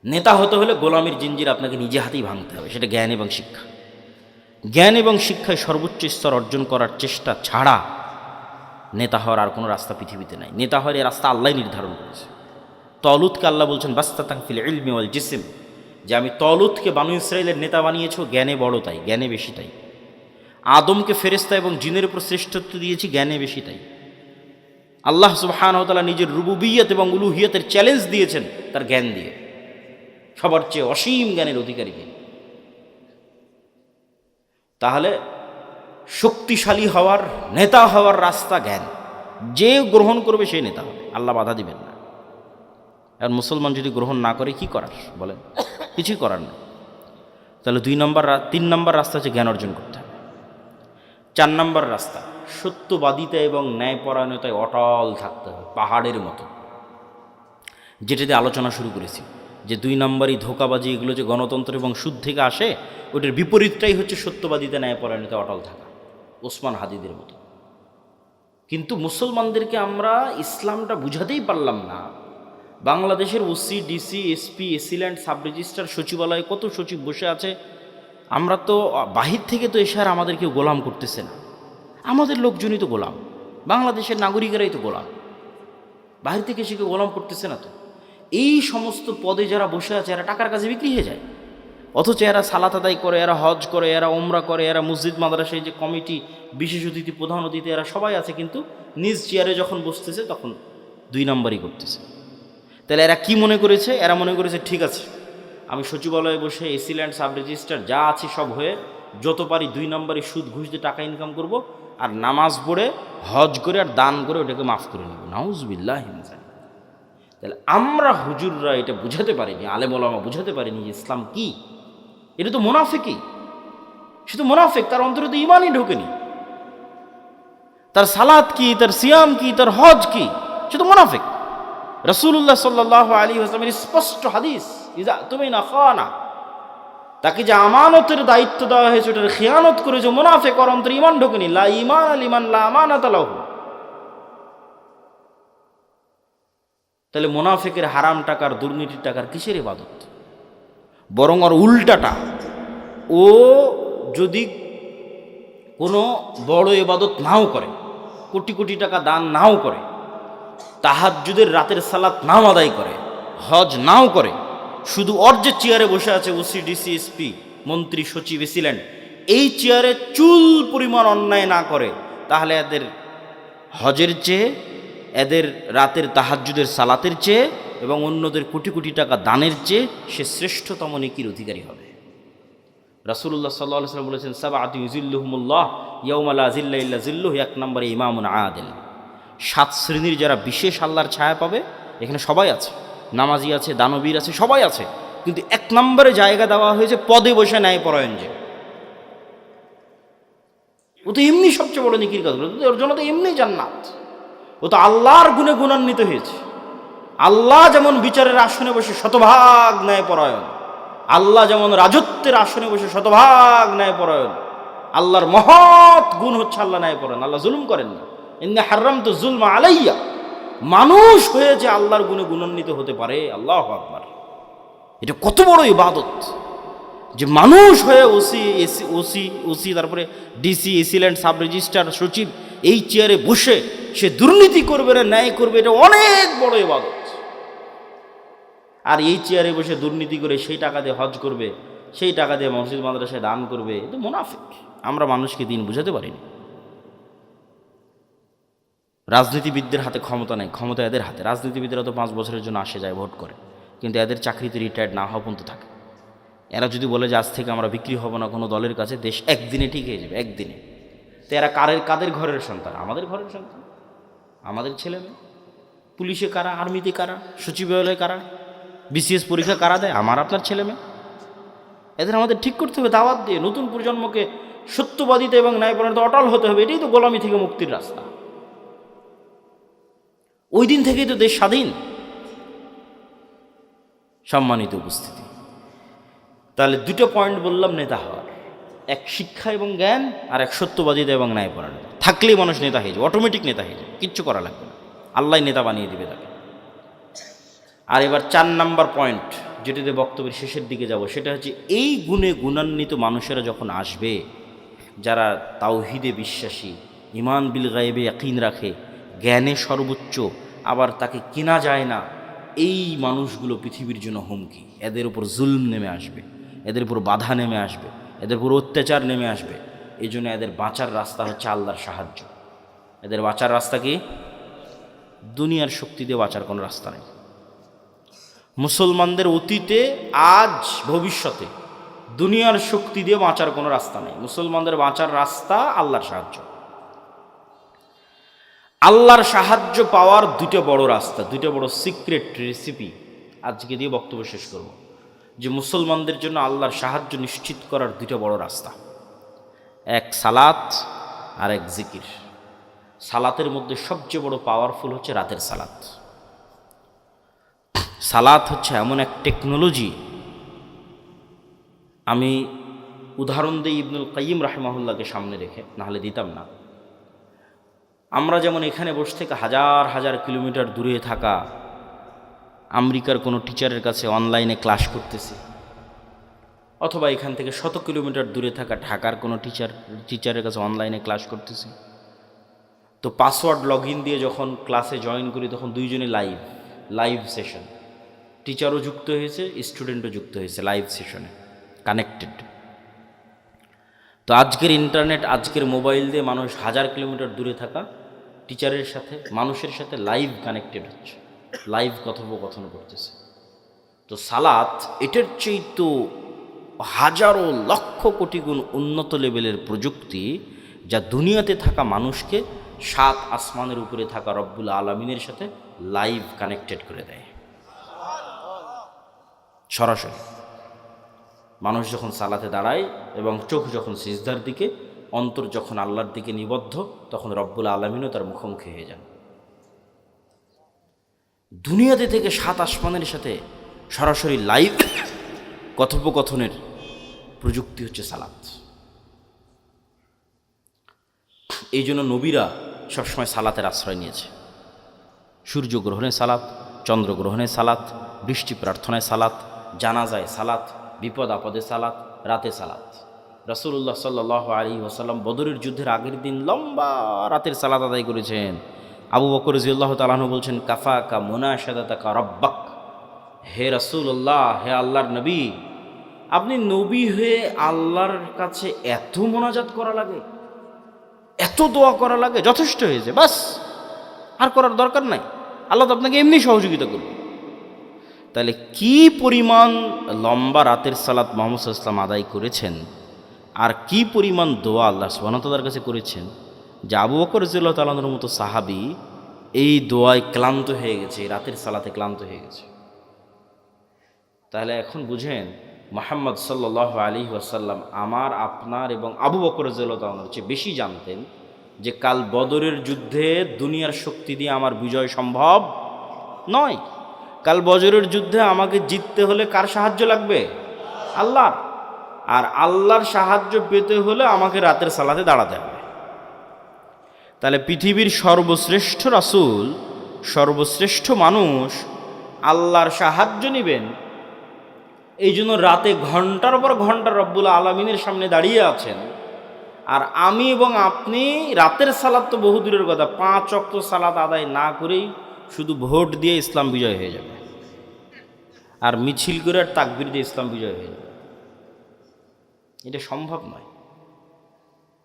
নেতা হতে হলে গোলামির জিঞ্জির আপনাকে নিজে হাতেই ভাঙতে হবে, সেটা জ্ঞান এবং শিক্ষা। জ্ঞান এবং শিক্ষায় সর্বোচ্চ স্তর অর্জন করার চেষ্টা ছাড়া নেতা হওয়ার আর কোনো রাস্তা পৃথিবীতে নাই। নেতা হওয়ার এই রাস্তা আল্লাহ নির্ধারণ করেছে। তলুতকে আল্লাহ বলছেন বাস্তাতাং ফিল ইলমি ওয়াল জিসম, যে আমি তলুতকে বানু ইসরায়েলের নেতা বানিয়েছি, জ্ঞানে বড় তাই, জ্ঞানে বেশি তাই। আদমকে ফেরেশতা এবং জিনের উপর শ্রেষ্ঠত্ব দিয়েছি, জ্ঞানে বেশি তাই। আল্লাহ সুবহানাহু ওয়া তাআলা নিজের রুবুবিয়ত এবং উলুহিয়তের চ্যালেঞ্জ দিয়েছেন তার জ্ঞান দিয়ে, সবার চেয়ে অসীম জ্ঞানের অধিকারীকে। তাহলে শক্তিশালী হওয়ার, নেতা হওয়ার রাস্তা জ্ঞান, যে গ্রহণ করবে সেই নেতা হবে, আল্লাহ বাধা দিবেন না। আর মুসলমান যদি গ্রহণ না করে কি করার বলেন, কিছুই করার নেই। তাহলে 3 নম্বর রাস্তা হচ্ছে জ্ঞান অর্জন করতে হবে। 4 নম্বর রাস্তা সত্যবাদিতা এবং ন্যায়পরায়ণতায় অটল থাকতে হবে, পাহাড়ের মতো। যেটা দিয়ে আলোচনা শুরু করেছি যে 2 নম্বরই ধোঁকাবাজি, এগুলো যে গণতন্ত্র এবং সুদ থেকে আসে, ওইটার বিপরীতটাই হচ্ছে সত্যবাদিতা, ন্যায়পরায়ণতা, অটল থাকা, ওসমান হাদিদের মতো। কিন্তু মুসলমানদেরকে আমরা ইসলামটা বুঝাতেই পারলাম না। বাংলাদেশের OC, DC, SP, AC land, sub registrar, সচিবালয়ে কত সচিব বসে আছে, আমরা তো বাহির থেকে তো এসে আর আমাদের কেউ গোলাম করতেছে না, আমাদের লোকজনই তো গোলাম, বাংলাদেশের নাগরিকেরাই তো গোলাম, বাহির থেকে এসে কেউ গোলাম করতেছে না তো। এই সমস্ত পদে যারা বসে আছে এরা টাকার কাছে বিক্রি হয়ে যায়, অথচ এরা সালাত আদায় করে, এরা হজ করে, এরা ওমরা করে, এরা মসজিদ মাদ্রাসায় যে কমিটি, বিশেষ অতিথি, প্রধান অতিথি, এরা সবাই আছে, কিন্তু নিজ চেয়ারে যখন বসতেছে তখন 2 নম্বরই করতেছে। তাহলে এরা কি মনে করেছে? এরা মনে করেছে ঠিক আছে, আমি সচিবালয়ে বসে এসিল্যান্ড, সাব রেজিস্ট্রার যা আছে সব হয়ে যত পারি 2 নম্বরই সুদ ঘুষ দিয়ে টাকা ইনকাম করব, আর নামাজ পড়ে, হজ করে আর দান করে ওটাকে মাফ করে নেব। নাউজুবিল্লাহ। তাহলে আমরা হুজুররা এটা বুঝাতে পারিনি, আলেম ওলামা বুঝাতে পারিনি যে ইসলাম কি। এটা তো মুনাফিকই, সে তো মুনাফিক, তার অন্তরে তো ইমানই ঢোকেনি। তার সালাত কি, তার সিয়াম কি, তার হজ কি, সে তো মুনাফিক। রাসূলুল্লাহ সাল্লাল্লাহু আলাইহি ওয়াসাল্লামের স্পষ্ট হাদিস, ইজা তুমি না খানা, তাকে যে আমানতের দায়িত্ব দেওয়া হয়েছে ওটার খেয়ানত করে যে মুনাফিক, ওর অন্তরে ইমান ঢোকেনি। লা ঈমান লিমান লা আমানাতা লাহু। তাহলে মুনাফিকের হারাম টাকার, দুর্নীতির টাকার কিসের ইবাদত? বরং ওর উল্টাটা, ও যদি কোনো বড় ইবাদত নাও করে, কোটি কোটি টাকা দান নাও করে, তাহাজ্জুদের রাতের সালাত নাও আদায় করে, হজ নাও করে, শুধু ওর যে চেয়ারে বসে আছে ওসি, ডিসি, এসপি, মন্ত্রী, সচিব, এসিল্যান্ড, এই চেয়ারে চুল পরিমাণ অন্যায় না করে, তাহলে এদের হজের চেয়ে, এদের রাতের তাহাজ্জুদের সালাতের চেয়ে এবং অন্যদের কোটি কোটি টাকা দানের চেয়ে সে শ্রেষ্ঠতম নেকির অধিকারী হবে। রাসূলুল্লাহ সাল্লাল্লাহু আলাইহি ওয়াসাল্লাম বলেছেন, সাবআতু ইউযিল্লুহুমুল্লাহ ইয়াওমা লা যিল্লা ইল্লা যিল্লুহু। 1 নম্বরে ইমামুন আদিল। 7 শ্রেণীর যারা বিশেষ আল্লাহর ছায়া পাবে, এখানে সবাই আছে, নামাজি আছে, দানবীর আছে, সবাই আছে, কিন্তু 1 নম্বরে জায়গা দেওয়া হয়েছে পদে বসে ন্যায়পরায়ণ যে। ও তো এমনি সবচেয়ে বড় নেকির কাজ, ওর জন্য তো এমনি জান্নাত। ও তো আল্লাহর গুণে গুণান্বিত হয়েছে। আল্লাহ যেমন বিচারের আসনে বসে শতভাগ ন্যায়পরায়ণ, আল্লাহ যেমন রাজত্বের আসনে বসে শতভাগ ন্যায়পরায়ণ, আল্লাহর মহৎ গুণ হচ্ছে আল্লাহ ন্যায়পরায়ণ, আল্লাহ জুলুম করেন না। ইন্না হারামতু যুলমা আলাইয়া। মানুষ হয়ে যে আল্লাহর গুণে গুণান্বিত হতে পারে, আল্লাহু আকবার, এটা কত বড় ইবাদত যে মানুষ হয়ে ওসি তারপরে ডিসি, এসিল্যান্ড, সাব রেজিস্ট্রার, সচিব, এই চেয়ারে বসে সে দুর্নীতি করবে না, ন্যায় করবে, এটা অনেক বড় ইবাদত। আর এই চেয়ারে বসে দুর্নীতি করে সেই টাকা দিয়ে হজ করবে, সেই টাকা দিয়ে মসজিদ মাদ্রাসায় দান করবে, এটা মুনাফিক। আমরা মানুষকে দিন বুঝাতে পারিনি। রাজনীতিবিদদের হাতে ক্ষমতা নেই, ক্ষমতা এদের হাতে। রাজনীতিবিদরা তো 5 বছরের জন্য আসে যায়, ভোট করে, কিন্তু এদের চাকরিতে রিটায়ার্ড না হওয়া পর্যন্ত থাকে। এরা যদি বলে যে আজ থেকে আমরা বিক্রি হব না কোনো দলের কাছে, দেশ একদিনে ঠিক হয়ে যাবে, একদিনে। তো এরা কাদের ঘরের সন্তান? আমাদের ঘরের সন্তান, আমাদের ছেলে মেয়ে। পুলিশে কারা, আর্মিতে কারা, সচিবালয়ে কারা, বিসিএস পরীক্ষা কারা দেয়? আমার আপনার ছেলে মেয়ে। এদের আমাদের ঠিক করতে হবে দাওয়াত দিয়ে। নতুন প্রজন্মকে সত্যবাদিতা এবং ন্যায়পরায়ণতা অটল হতে হবে। এটাই তো গোলামি থেকে মুক্তির রাস্তা। ওই দিন থেকেই তো দেশ স্বাধীন। সম্মানিত উপস্থিতি, তাহলে 2টো পয়েন্ট বললাম নেতা হওয়ার, এক শিক্ষা এবং জ্ঞান, আর এক সত্যবাদিতা এবং ন্যায়পরায়ণতা। থাকলেই মানুষ নেতা হয়ে যাবে, অটোমেটিক নেতা হয়ে যাবে, কিচ্ছু করা লাগবে না, আল্লাহ নেতা বানিয়ে দিবে তাকে। আর এবার 4 নাম্বার পয়েন্ট, যেটিতে বক্তব্যের শেষের দিকে যাব, সেটা হচ্ছে এই গুণে গুণান্বিত মানুষেরা যখন আসবে, যারা তাওহীদে বিশ্বাসী, ঈমান বিল গায়বে ইয়াকিন রাখে, জ্ঞানে সর্বোচ্চ, আবার তাকে কেনা যায় না, এই মানুষগুলো পৃথিবীর জন্য হুমকি। এদের উপর জুলম নেমে আসবে, এদের উপর বাধা নেমে আসবে, এদের উপর অত্যাচার নেমে আসবে। এই জন্য এদের বাঁচার রাস্তা হচ্ছে আল্লাহর সাহায্য। এদের বাঁচার রাস্তা কি? দুনিয়ার শক্তি দিয়ে বাঁচার কোনো রাস্তা নেই। মুসলমানদের অতীতে, আজ, ভবিষ্যতে দুনিয়ার শক্তি দিয়ে বাঁচার কোনো রাস্তা নেই। মুসলমানদের বাঁচার রাস্তা আল্লাহর সাহায্য। আল্লাহর সাহায্য পাওয়ার 2টা বড় রাস্তা, 2টা বড় সিক্রেট রেসিপি আজকে দিয়ে বক্তব্য শেষ করব। যে মুসলমানদের জন্য আল্লাহর সাহায্য নিশ্চিত করার 2টা বড় রাস্তা, এক সালাত আর এক জিকির। সালাতের মধ্যে সবচেয়ে বড় পাওয়ারফুল হচ্ছে রাতের সালাত। সালাত হচ্ছে এমন এক টেকনোলজি, আমি উদাহরণ দিই ইবনুল কাইয়িম রাহিমাহুল্লাহকে সামনে রেখে, নাহলে দিতাম না। আমরা যেমন এখানে বসে থেকে হাজার হাজার কিলোমিটার দূরে থাকা আমেরিকার কোনো টিচারের কাছে অনলাইনে ক্লাস করতেছি, অথবা এখান থেকে 100 কিলোমিটার দূরে থাকা ঢাকার কোনো টিচারের কাছে অনলাইনে ক্লাস করতেছি, তো পাসওয়ার্ড লগ ইন দিয়ে যখন ক্লাসে জয়েন করি, তখন দুইজনে লাইভ সেশন। টিচারও যুক্ত হয়েছে, স্টুডেন্টও যুক্ত হয়েছে লাইভ সেশনে, কানেক্টেড। তো আজকের ইন্টারনেট, আজকের মোবাইল দিয়ে মানুষ হাজার কিলোমিটার দূরে থাকা টিচারের সাথে, মানুষের সাথে লাইভ কানেক্টেড হচ্ছে, লাইভ কথোপকথন করতেছে। তো সালাত এটার চেয়ে তো হাজারো লক্ষ কোটি গুণ উন্নত লেভেলের প্রযুক্তি, যা দুনিয়াতে থাকা মানুষকে 7 আসমানের উপরে থাকা রব্বুল আলামিনের সাথে লাইভ কানেক্টেড করে দেয় সরাসরি। মানুষ যখন সালাতে দাঁড়ায় এবং চোখ যখন সিজদার দিকে, অন্তর যখন আল্লাহর দিকে নিবদ্ধ, তখন রব্বুল আলামিনও তার মুখোমুখি হয়ে যান। দুনিয়াতে থেকে 7 আসমানের সাথে সরাসরি লাইভ কথোপকথনের প্রযুক্তি হচ্ছে সালাত। এই জন্য নবীরা সবসময় সালাতের আশ্রয় নিয়েছে। সূর্যগ্রহণে সালাত, চন্দ্রগ্রহণে সালাত, বৃষ্টি প্রার্থনায় সালাত, জানাজায় সালাত, বিপদ আপদে সালাত, রাতে সালাত। রাসূলুল্লাহ সাল্লাল্লাহু আলাইহি ওয়াসাল্লাম বদরের যুদ্ধের আগের দিন লম্বা রাতের সালাত আদায় করেছেন। আবু বকর রাদিয়াল্লাহু তাআলা আনহু বলছেন, কাফাকা মুনাশাদাতাকা রাব্বাক, হে রাসূলুল্লাহ, হে আল্লাহর নবী, আপনি নবী হয়ে আল্লাহর কাছে এত মোনাজাত করা লাগে, এত দোয়া করা লাগে, যথেষ্ট হয়েছে, বাস, আর করার দরকার নাই, আল্লাহ তো আপনাকে এমনি সহযোগিতা করবে। তাহলে কি পরিমাণ লম্বা রাতের সালাত মুহাম্মদ সাল্লাল্লাহু আলাইহি ওয়াসাল্লাম আদায় করেছেন, আর কি পরিমাণ দোয়া আল্লাহ সুবহানাহু ওয়া তাআলার কাছে করেছেন, যে আবু বকর রাদিয়াল্লাহু তাআলা আনহুর মতো সাহাবী এই দোয়ায় ক্লান্ত হয়ে গেছে, রাতের সালাতে ক্লান্ত হয়ে গেছে। তাহলে এখন বুঝেন, মুহাম্মদ সাল্লাল্লাহু আলাইহি ওয়াসাল্লাম আমার, আপনার এবং আবু বকর রাদিয়াল্লাহু তাআলার চেয়ে বেশি জানতেন যে কাল বদরের যুদ্ধে দুনিয়ার শক্তি দিয়ে আমার বিজয় সম্ভব নয়। কাল বদরের যুদ্ধে আমাকে জিততে হলে কার সাহায্য লাগবে? আল্লাহর। আর আল্লাহর সাহায্য পেতে হলে আমাকে রাতের সালাতে দাঁড়াতে হবে। তাহলে পৃথিবীর সর্বশ্রেষ্ঠ রাসূল, সর্বশ্রেষ্ঠ মানুষ আল্লাহর সাহায্য নেবেন, এই জন্য রাতে ঘন্টার পর ঘন্টা রব্বুল আলামিনের সামনে দাঁড়িয়ে আছেন। আর আমি এবং আপনি রাতের সালাত তো বহু দূরের কথা, 5 ওয়াক্ত সালাত আদায় না করেই শুধু ভোট দিয়ে ইসলাম বিজয় হয়ে যাবে, আর মিছিল করে আর তাকবীর দিয়ে ইসলাম বিজয় হয়ে যাবে। এটা সম্ভব নয়।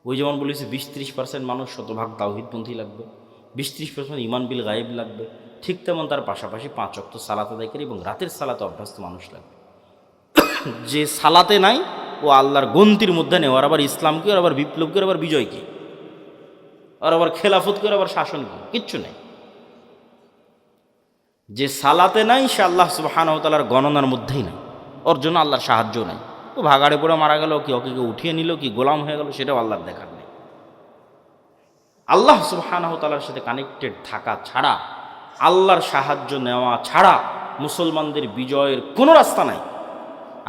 ওই যেমন বলেছে 20-30% মানুষ শতভাগ তাওহীদপন্থী লাগবে, 20-30% ইমান বিল গায়েব লাগবে। ঠিক তেমন তার পাশাপাশি 5 ওয়াক্ত সালাত আদায়কারী এবং রাতের সালাতে অভ্যস্ত মানুষ লাগবে। যে সালাতে নাই ও আল্লাহর গন্তির মধ্যে নেই। ওর আবার ইসলাম কি, ওর আবার বিপ্লব কি, ওর আবার বিজয় কি, ওর আবার খেলাফত কি, ওর আবার শাসন কি, কিচ্ছু নেই। যে সালাতে নাই সে আল্লাহ সুবহানাহু ওয়া তাআলার গণনার মধ্যেই নাই, ওর জন্য আল্লাহর সাহায্য নাই। ও ভাগাড়ে পড়ে মারা গেল কি, ওকে উঠিয়ে নিল কি, গোলাম হয়ে গেল, সেটাও আল্লাহর দেখার নেই। আল্লাহ সুবহানাহু ওয়া তাআলার সাথে কানেক্টেড থাকা ছাড়া, আল্লাহর সাহায্য নেওয়া ছাড়া মুসলমানদের বিজয়ের কোনো রাস্তা নাই।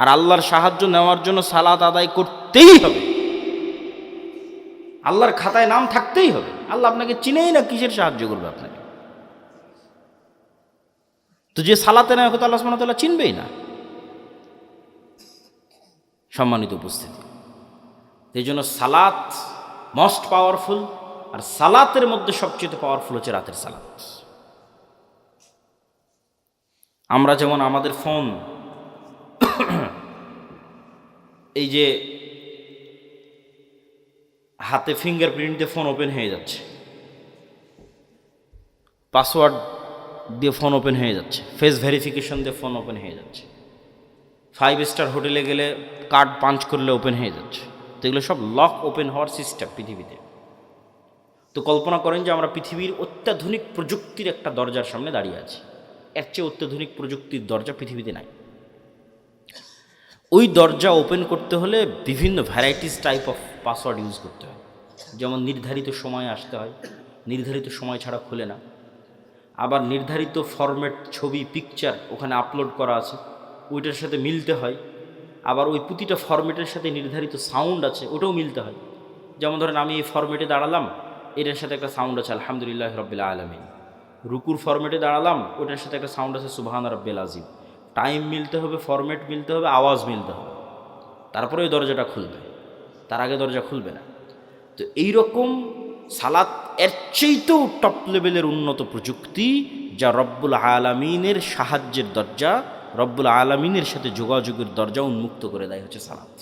আর আল্লাহর সাহায্য নেওয়ার জন্য সালাত আদায় করতেই হবে, আল্লাহর খাতায় নাম থাকতেই হবে। আল্লাহ আপনাকে চিনেই না, কিসের সাহায্য করবে আপনাকে? তো যে সালাতে নেয় হয়তো আল্লাহ সুবহানাহু ওয়া তাআলা চিনবেই না। সম্মানিত উপস্থিতি, এই জন্য সালাত মোস্ট পাওয়ারফুল। আর সালাতের মধ্যে সবচেয়ে পাওয়ারফুল হচ্ছে রাতের সালাত। আমরা যেমন আমাদের ফোন, এই যে হাতে ফিঙ্গারপ্রিন্ট দিয়ে ফোন ওপেন হয়ে যাচ্ছে, পাসওয়ার্ড দিয়ে ফোন ওপেন হয়ে যাচ্ছে, ফেস ভেরিফিকেশন দিয়ে ফোন ওপেন হয়ে যাচ্ছে, 5 স্টার হোটেলে গেলে কার্ড পাঞ্চ করলে ওপেন হয়ে যাচ্ছে। তো এগুলো সব লক ওপেন হওয়ার সিস্টেম পৃথিবীতে। তো কল্পনা করেন যে আমরা পৃথিবীর অত্যাধুনিক প্রযুক্তির একটা দরজার সামনে দাঁড়িয়ে আছি। এর চেয়ে অত্যাধুনিক প্রযুক্তির দরজা পৃথিবীতে নাই। ওই দরজা ওপেন করতে হলে বিভিন্ন varieties type of password use করতে হয়। যেমন নির্ধারিত সময়ে আসতে হয়, নির্ধারিত সময় ছাড়া খোলে না। আবার নির্ধারিত ফরম্যাট ছবি, পিকচার ওখানে আপলোড করা আছে, ওইটার সাথে মিলতে হয়। আবার ওই প্রতিটা ফরম্যাটের সাথে নির্ধারিত সাউন্ড আছে, ওটাও মিলতে হয়। যেমন ধরেন আমি এই ফরম্যাটে দাঁড়ালাম, এটার সাথে একটা সাউন্ড আছে আলহামদুলিল্লাহ রাব্বিল আলামিন। রুকুর ফরম্যাটে দাঁড়ালাম, ওটার সাথে একটা সাউন্ড আছে সুবহান রাব্বিল আযীম। টাইম মিলতে হবে, ফরম্যাট মিলতে হবে, আওয়াজ মিলতে হবে, তারপরে ওই দরজাটা খুলবে, তার আগে দরজা খুলবে না। তো এইরকম সালাত এর চেয়েতেও টপ লেভেলের উন্নত প্রযুক্তি, যা রব্বুল আলামিনের সাহায্যের দরজা, রব্বুল আলামিনের সাথে যোগাযোগের দরজা উন্মুক্ত করে দেয় হচ্ছে সালাত।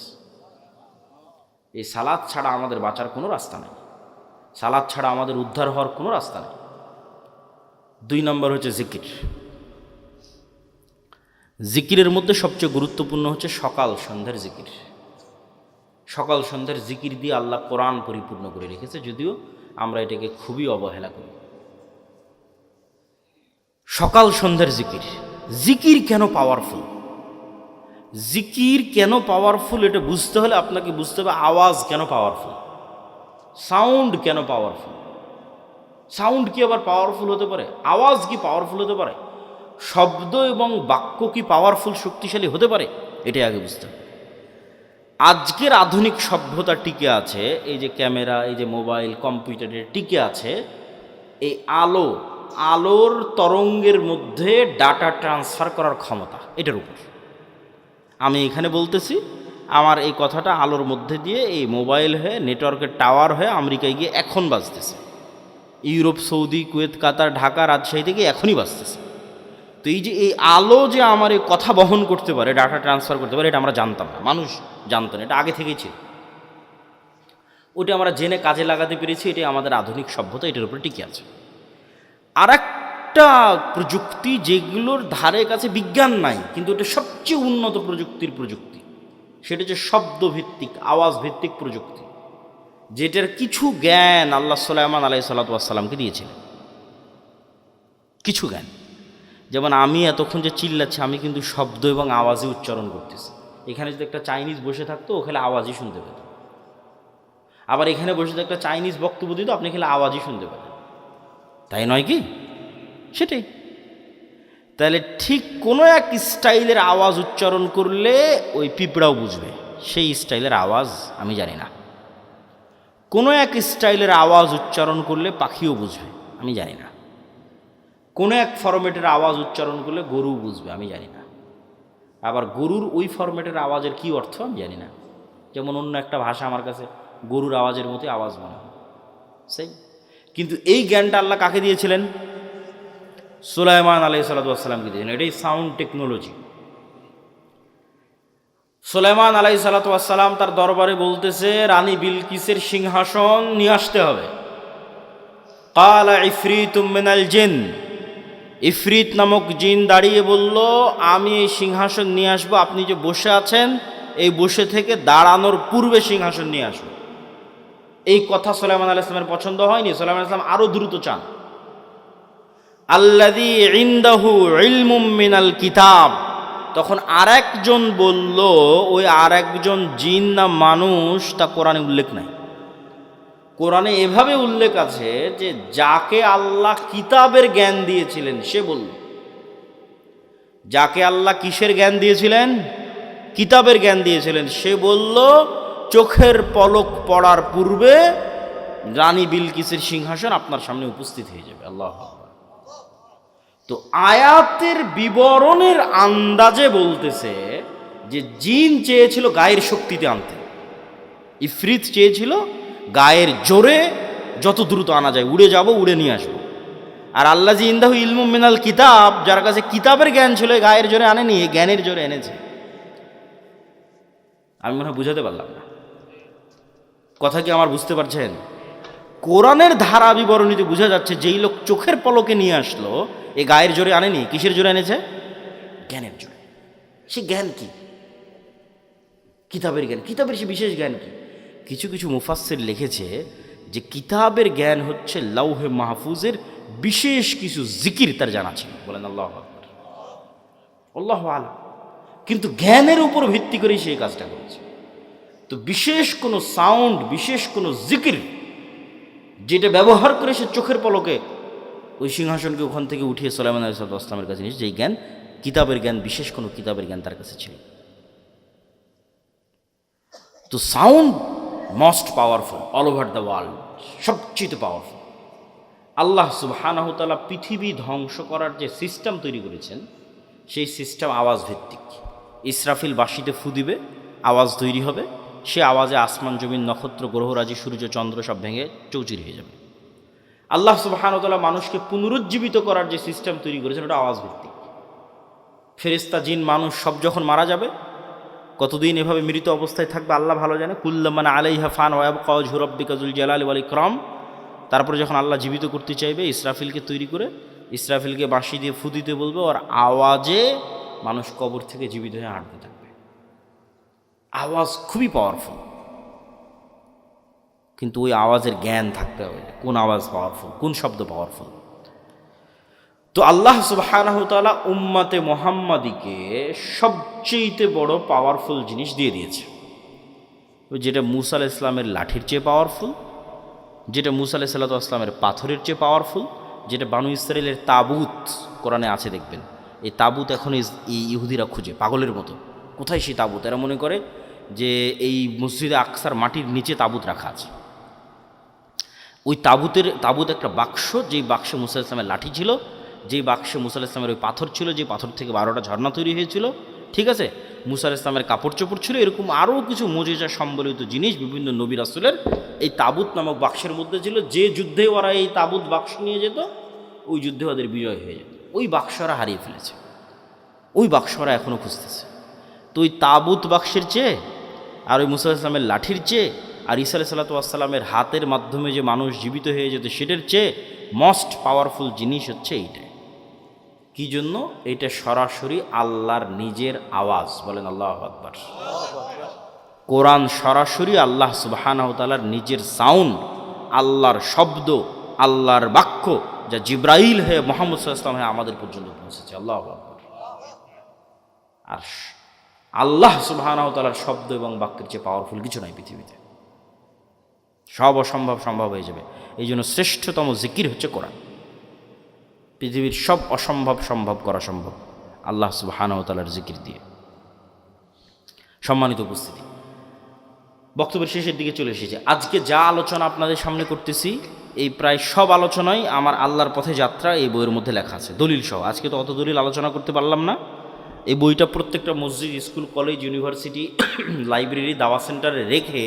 এই সালাত ছাড়া আমাদের বাঁচার কোনো রাস্তা নেই, সালাত ছাড়া আমাদের উদ্ধার হওয়ার কোনো রাস্তা নেই। 2 নম্বর হচ্ছে জিকির। জিকিরের মধ্যে সবচেয়ে গুরুত্বপূর্ণ হচ্ছে সকাল সন্ধ্যার জিকির। সকাল সন্ধ্যার জিকির দিয়ে আল্লাহ কোরআন পরিপূর্ণ করে রেখেছে, যদিও আমরা এটাকে খুবই অবহেলা করি। সকাল সন্ধ্যার জিকির। জিকির কেন পাওয়ারফুল? জিকির কেন পাওয়ারফুল এটা বুঝতে হলে আপনাকে বুঝতে হবে আওয়াজ কেন পাওয়ারফুল, সাউন্ড কেন পাওয়ারফুল। সাউন্ড কি আবার পাওয়ারফুল হতে পারে? আওয়াজ কি পাওয়ারফুল হতে পারে? শব্দ এবং বাক্য কি পাওয়ারফুল, শক্তিশালী হতে পারে? এটাই আগে বুঝতে হবে। আজকের আধুনিক সভ্যতা টিকে আছে, এই যে ক্যামেরা, এই যে মোবাইল, কম্পিউটারে টিকে আছে এই আলোর তরঙ্গের মধ্যে ডাটা ট্রান্সফার করার ক্ষমতা, এটার উপর। আমি এখানে বলতেছি, আমার এই কথাটা আলোর মধ্যে দিয়ে এই মোবাইল হয়ে, নেটওয়ার্কের টাওয়ার হয়ে আমেরিকায় গিয়ে এখন বাজতেছে, ইউরোপ, সৌদি, কুয়েত, কাতার, ঢাকা, রাজশাহী থেকে এখনই বাজতেছে। তো এই যে এই আলো যে আমার এই কথা বহন করতে পারে, ডাটা ট্রান্সফার করতে পারে, এটা আমরা জানতাম না, মানুষ জানতো না, এটা আগে থেকেই ছিল। ওটা আমরা জেনে কাজে লাগাতে পেরেছি, এটাই আমাদের আধুনিক সভ্যতা, এটার উপরে টিকে আছে। আর একটা প্রযুক্তি যেগুলোর ধারে কাছে বিজ্ঞান নাই, কিন্তু এটা সবচেয়ে উন্নত প্রযুক্তির প্রযুক্তি, সেটা হচ্ছে শব্দভিত্তিক, আওয়াজ ভিত্তিক প্রযুক্তি, যেটার কিছু জ্ঞান আল্লাহ সুলাইমান আলাইহিস সালাতু ওয়াস সালামকে দিয়েছিলেন। কিছু জ্ঞান, যেমন আমি এতক্ষণ যে চিল্লাচ্ছি, আমি কিন্তু শব্দ এবং আওয়াজে উচ্চারণ করতেছি। এখানে যদি একটা চাইনিজ বসে থাকতো, ও খেলে আওয়াজই শুনতে পেত। আবার এখানে বসে যদি একটা চাইনিজ বক্তব্য দিত, আপনি খেলে আওয়াজই শুনতে পেতেন, তাই নয় কি? সেটাই। তাহলে ঠিক কোনো এক স্টাইলের আওয়াজ উচ্চারণ করলে ওই পিঁপড়াও বুঝবে, সেই স্টাইলের আওয়াজ আমি জানি না। কোনো এক স্টাইলের আওয়াজ উচ্চারণ করলে পাখিও বুঝবে, আমি জানি না। কোনো এক ফরম্যাটের আওয়াজ উচ্চারণ করলে গরু বুঝবে, আমি জানি না। আবার গরুর ওই ফরম্যাটের আওয়াজের কী অর্থ আমি জানি না। যেমন অন্য একটা ভাষা আমার কাছে গরুর আওয়াজের মতোই আওয়াজ মনে হয়, সেই। কিন্তু এই জ্ঞানটা আল্লাহ কাকে দিয়েছিলেন? সুলাইমান আলাইহিস সালাতু ওয়াস সালামকে দিয়েছিলেন। এটাই সাউন্ড টেকনোলজি। সুলাইমান আলাইহিস সালাতু ওয়াস সালাম তার দরবারে বলতেছে, রানী বিলকিসের সিংহাসন নিয়ে আসতে হবে। ক্বালা ইফরিতুম মিনাল জিন, ইফরিত নামক জিন দাঁড়িয়ে বলল, আমি এই সিংহাসন নিয়ে আসবো, আপনি যে বসে আছেন এই বসে থেকে দাঁড়ানোর পূর্বে সিংহাসন নিয়ে আসবো। এই কথা সুলাইমান আলাইহিস সালামের পছন্দ হয়নি। সুলাইমান আলাইহিস সালাম আরো দ্রুত চান। আল্লাযী ইনদাহু ইলমুম মিনাল কিতাব, তখন আরেকজন বলল, ওই আরেকজন জিন না মানুষ তা কোরআনে উল্লেখ নাই। কোরআনে এভাবে উল্লেখ আছে যে যাকে আল্লাহ কিতাবের জ্ঞান দিয়েছিলেন সে বলল। যাকে আল্লাহ কিসের জ্ঞান দিয়েছিলেন? কিতাবের জ্ঞান দিয়েছিলেন। সে বলল চোখের পলক পড়ার পূর্বে রানী বিলকিসের সিংহাসন আপনার সামনে উপস্থিত হয়ে যাবে। আল্লাহু আকবার। তো আয়াতের বিবরণের আন্দাজে বলতেছে যে জিন চেয়েছিল গায়ের শক্তিতে আনতে, ইফরিত চেয়েছিল গায়ের জোরে যত দ্রুত আনা যায় উড়ে যাব, উড়ে নিয়ে আসবো। আর আল্লাযী ইনদাহু ইলমুম মিনাল কিতাব, যার কাছে কিতাবের জ্ঞান ছিল, গায়ের জোরে আনেনি, জ্ঞানের জোরে এনেছে। আমি মনে হয় বুঝাতে পারলাম না কথা, কি আমার বুঝতে পারছেন? কোরআনের ধারা বিবরণীতে বোঝা যাচ্ছে যেই লোক চোখের পলকে নিয়ে আসলো, এ গায়ের জোরে আনেনি, কিসের জোরে এনেছে? জ্ঞানের জোরে। সে জ্ঞান কি? কিতাবের জ্ঞান। কিতাবের সে বিশেষ জ্ঞান কি? কিছু কিছু মুফাসসির লিখেছে যে কিতাবের জ্ঞান হচ্ছে লাউহে মাহফুজের বিশেষ কিছু জিকির তার জানা ছিল। বলেন আল্লাহু আকবার, আল্লাহু আ'লাম। কিন্তু জ্ঞানের উপর ভিত্তি করেই সেই কাজটা করেছে। তো বিশেষ কোনো সাউন্ড, বিশেষ কোনো জিকির যেটা ব্যবহার করে সে চোখের পলকে ওই সিংহাসনকে ওখান থেকে উঠিয়ে সুলাইমান আলাইহিস সালামের কাছে নিয়েছে, যেই জ্ঞান কিতাবের জ্ঞান, বিশেষ কোনো কিতাবের জ্ঞান তার কাছে ছিল। তো sound most powerful all over the world, সবচেয়ে পাওয়ারফুল। আল্লাহ সুবহানাহু ওয়া তাআলা পৃথিবী ধ্বংস করার যে সিস্টেম তৈরি করেছেন, সেই সিস্টেম আওয়াজ ভিত্তিক। ইসরাফিল বাঁশিতে ফু দিবে, আওয়াজ তৈরি হবে, সে আওয়াজে আসমান জমিন নক্ষত্র গ্রহরাজি সূর্য চন্দ্র সব ভেঙে চৌচির হয়ে যাবে। আল্লাহ সুবহানাহু ওয়া তাআলা মানুষকে পুনরুজ্জীবিত করার যে সিস্টেম তৈরি করেছেন ওটা আওয়াজ ভিত্তিক। ফেরেশতা জিন মানুষ সব যখন মারা যাবে, কতদিন এভাবে মৃত অবস্থায় থাকবে আল্লাহ ভালো জানে। কুল্লুমান আলাইহা ফান ওয়া ইয়াবকা ওয়াজহু রাব্বিকা যুল জালালি ওয়াল ইকরাম। তারপরে যখন আল্লাহ জীবিত করতে চাইবে, ইসরাফিলকে তৈরি করে ইসরাফিলকে বাঁশি দিয়ে ফু দিতে বলবে, আর আওয়াজে মানুষ কবর থেকে জীবিত হয়ে হাঁটতে থাকবে। আওয়াজ খুবই পাওয়ারফুল, কিন্তু ওই আওয়াজের জ্ঞান থাকতে হবে, কোন আওয়াজ পাওয়ারফুল, কোন শব্দ পাওয়ারফুল। তো আল্লাহ সুবহানাহু ওয়া তাআলা উম্মতে মুহাম্মাদিকে সবচেয়ে বড় পাওয়ারফুল জিনিস দিয়ে দিয়েছে, যেটা মূসা আলাইহিস সালামের লাঠির চেয়ে পাওয়ারফুল, যেটা মূসা আলাইহিস সালামের পাথরের চেয়ে পাওয়ারফুল, যেটা বানু ইসরাইলের তাবুত কোরআনে আছে দেখবেন। এই তাবুত এখন এই ইহুদিরা খুঁজে পাগলের মতো, কোথায় সেই তাবুত? এরা মনে করে যে এই মসজিদে আকসার মাটির নিচে তাবুত রাখা আছে। ওই তাবুত একটা বাক্স, যেই বাক্সে মূসা আলাইহিস সালামের লাঠি ছিল, যেই বাক্সে মূসা আলাইহিস সালামের ওই পাথর ছিল, যে পাথর থেকে 12টা ঝর্ণা তৈরি হয়েছিল, ঠিক আছে, মূসা আলাইহিস সালামের কাপড় চোপড় ছিল, এরকম আরও কিছু মুজিজা সম্বলিত জিনিস বিভিন্ন নবী রাসূলের এই তাবুত নামক বাক্সের মধ্যে ছিল। যে যুদ্ধে ওরা এই তাবুত বাক্স নিয়ে যেত, ওই যুদ্ধে ওদের বিজয় হয়ে যেত। ওই বাক্সরা হারিয়ে ফেলেছে, ওই বাক্সরা এখনও খুঁজতেছে। তো ওই তাবুত বাক্সের চেয়ে আর ওই মূসা আলাইহিস সালামের লাঠির চেয়ে আর ঈসা আলাইহিস সালামের হাতের মাধ্যমে যে মানুষ জীবিত হয়ে যেত, সেটার চেয়ে মোস্ট পাওয়ারফুল জিনিস হচ্ছে এইটা। কি জন্য? এটা সরাসরি আল্লাহর নিজের আওয়াজ। বলেন আল্লাহু আকবার। কোরআন সরাসরি আল্লাহ সুবহানাহু ওয়া তাআলার নিজের সাউন্ড, আল্লাহর শব্দ, আল্লাহর বাক্য, যা জিব্রাইল হয়ে মুহাম্মদ সাল্লাল্লাহু আলাইহি ওয়াসাল্লাম হয়ে আমাদের পর্যন্ত পৌঁছেছে। আল্লাহু আকবার। আর আল্লাহ সুবহানাহু ওয়া তাআলার শব্দ এবং বাক্যের চেয়ে পাওয়ারফুল কিছু নাই পৃথিবীতে। সব অসম্ভব সম্ভব হয়ে যাবে। এই জন্য শ্রেষ্ঠতম জিকির হচ্ছে কোরআন। পৃথিবীর সব অসম্ভব সম্ভব করা সম্ভব আল্লাহ সুবহানাহু ওয়া তাআলার জিকির দিয়ে। সম্মানিত উপস্থিতি, বক্তব্যের শেষের দিকে চলে এসেছে। আজকে যা আলোচনা আপনাদের সামনে করতেছি, এই প্রায় সব আলোচনাই আমার আল্লাহর পথে যাত্রা এই বইয়ের মধ্যে লেখা আছে, দলিল সহ। আজকে তো অত দলিল আলোচনা করতে পারলাম না। এই বইটা প্রত্যেকটা মসজিদ, স্কুল, কলেজ, ইউনিভার্সিটি, লাইব্রেরি, দাওয়া সেন্টারে রেখে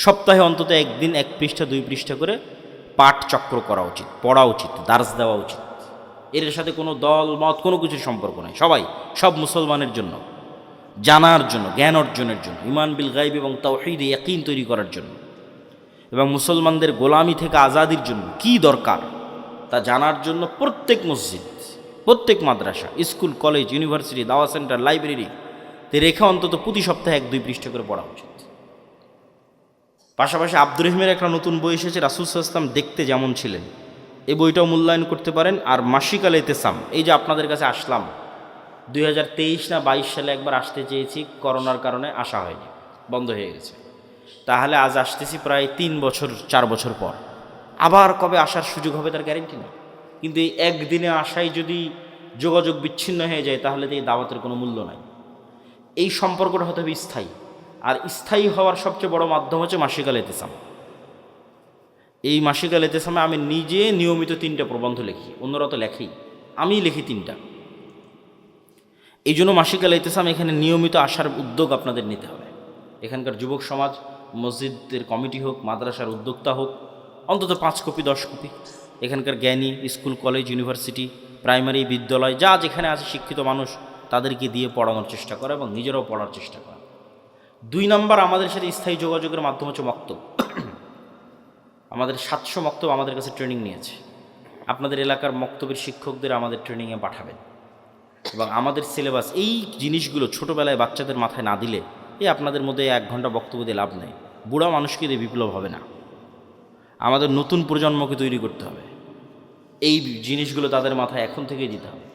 সপ্তাহে অন্তত একদিন 1 পৃষ্ঠা 2 পৃষ্ঠা করে পাঠ চক্র করা উচিত, পড়া উচিত, দার্স দেওয়া উচিত। এর সাথে কোনো দল মত কোনো কিছুর সম্পর্ক নাই। সব মুসলমানের জন্য, জানার জন্য, জ্ঞান অর্জনের জন্য, ঈমান বিল গায়ব এবং তাওহীদে ইয়াকিন তৈরি করার জন্য। এবং মুসলমানদের গোলামি থেকে আজাদির জন্য কি দরকার তা জানার জন্য প্রত্যেক মসজিদ, প্রত্যেক মাদ্রাসা, স্কুল, কলেজ, ইউনিভার্সিটি, দাওয়া সেন্টার, লাইব্রেরি তে রেখা অন্তত প্রতি সপ্তাহে 1-2 পৃষ্ঠা করে পড়া উচিত। পাশাপাশি আব্দুর রহিমের একটা নতুন বই এসেছে, রাসূল সাল্লাল্লাহু আলাইহি ওয়াসাল্লাম দেখতে যেমন ছিলেন, এই বইটাও মূল্যায়ন করতে পারেন। আর মাসিক আল ইতিসাম, এই যে আপনাদের কাছে আসলাম 2023 না 22 সালে একবার আসতে চেয়েছি, করোনার কারণে আসা হয়নি, বন্ধ হয়ে গেছে। তাহলে আজ আসতেছি প্রায় 3 বছর 4 বছর পর, আবার কবে আসার সুযোগ হবে তার গ্যারেন্টি নেই। কিন্তু এই একদিনে আসাই যদি যোগাযোগ বিচ্ছিন্ন হয়ে যায় তাহলে তো এই দাওয়াতের কোনো মূল্য নাই। এই সম্পর্কটা হতে হবে স্থায়ী, আর স্থায়ী হওয়ার সবচেয়ে বড় মাধ্যম হচ্ছে মাসিক আল ইতিসাম। এই মাসিক আল ইতিসামে আমি নিজে নিয়মিত 3টা প্রবন্ধ লিখি, অন্যরা তো লেখেই, আমি লিখি 3টা। এই জন্য মাসিক আল ইতিসাম এখানে নিয়মিত আসার উদ্যোগ আপনাদের নিতে হবে। এখানকার যুবক সমাজ, মসজিদের কমিটি হোক, মাদ্রাসার উদ্যোক্তা হোক, অন্তত 5 কপি 10 কপি এখানকার জ্ঞানী, স্কুল, কলেজ, ইউনিভার্সিটি, প্রাইমারি, বিদ্যালয় যা যেখানে আছে শিক্ষিত মানুষ, তাদেরকে দিয়ে পড়ানোর চেষ্টা করা এবং নিজেরাও পড়ার চেষ্টা করা। 2 নম্বর, আমাদের সাথে স্থায়ী যোগাযোগের মাধ্যম হচ্ছে মক্তব। আমাদের 700 মক্তব আমাদের কাছে ট্রেনিং নিয়েছে। আপনাদের এলাকার মক্তবের শিক্ষকদের আমাদের ট্রেনিংয়ে পাঠাবেন এবং আমাদের সিলেবাস এই জিনিসগুলো ছোটোবেলায় বাচ্চাদের মাথায় না দিলে আপনাদের মধ্যে 1 ঘন্টা বক্তব্য দিয়ে লাভ নেই। বুড়া মানুষকে দিয়ে বিপ্লব হবে না। আমাদের নতুন প্রজন্মকে তৈরি করতে হবে, এই জিনিসগুলো তাদের মাথায় এখন থেকেই দিতে হবে।